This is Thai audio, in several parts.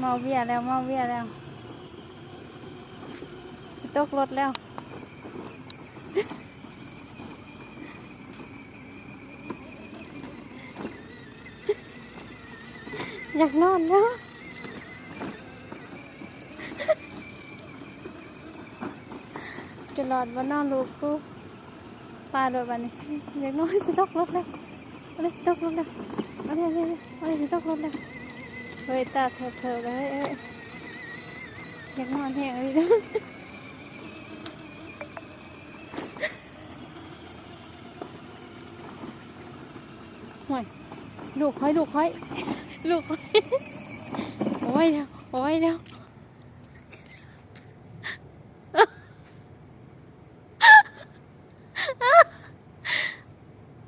เมาเบียแล้วเมาเบียแล้วสต๊อกรถแล้วอยากนอนแล้วจะหลอดว่านอนลูกกูปลาโดดวันนี้อยากนอนสต๊อกรถแล้วอะไรสต๊อกรถแล้วอะไรสต๊อกรถแล้วเฮ้ยตาเถอะเลยอยากนอนแห้งเลยนะห่วยลูกค่อยโอ้ยแล้ว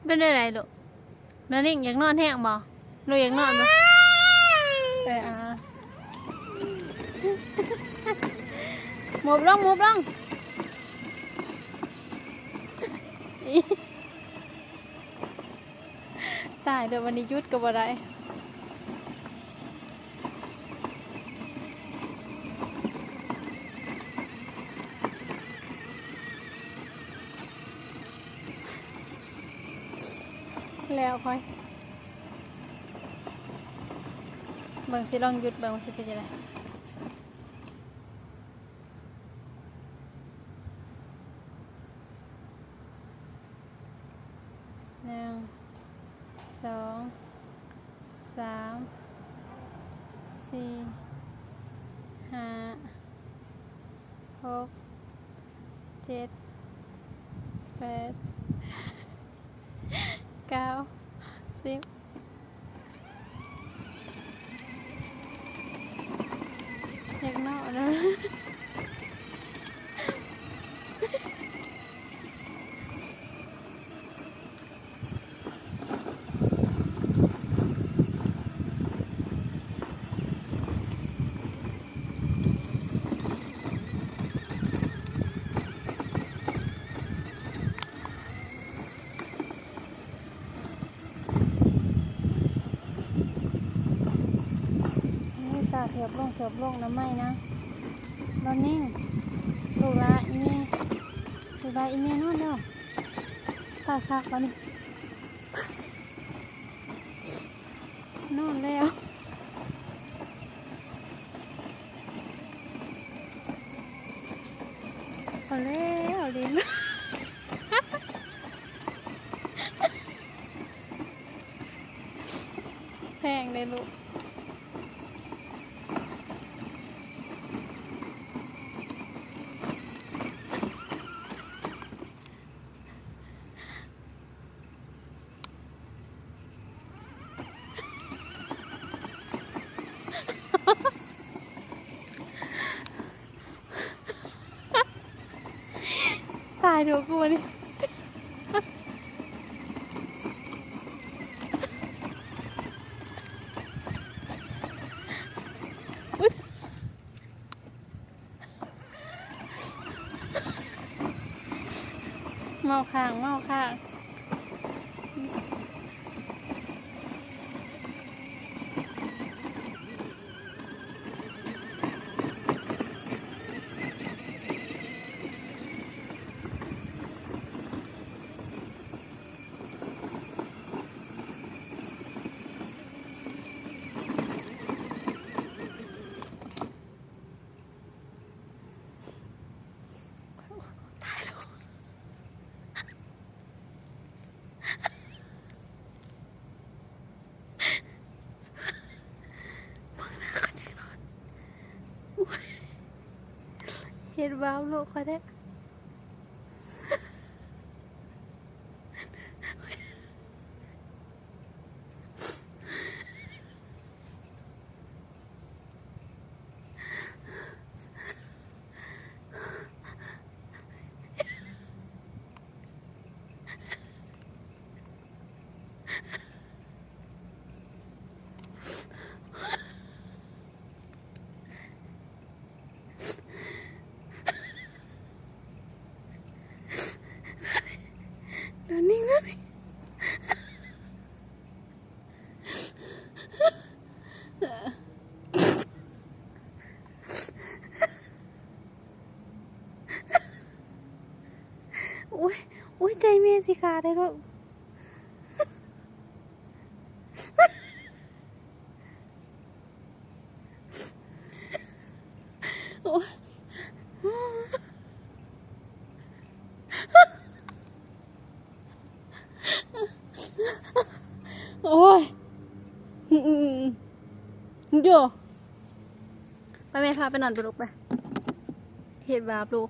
เป็นอะไรลูกนั่นนี่อยากนอนแห้งบ่ลูกอยากนอนบ่หมบลงตายเดี๋ยววันนี้ยุดกับอะไรแล้วค่อยเบิ่งสิลองหยุดเบิ่งสิเป็นยังไง1 2 3 4 5 6 7 8 9 10อยากนอนนะตาเถือบลงน้ำไหมนะตอนนี้ลูกละอีเมนอนแล้วตาคักตอนนี้นอนแล้วเอาแล้วลิ้นแพงเลยลูกตายดูกูนี่เมาข้างเห็ดว้าวลูกเขาได้ ใจเมสิขาดได้ลูกโอ้ยโอ้ยอยู่ไปแม่พาไปนอนไปลูกไปเห็ดบาปลูก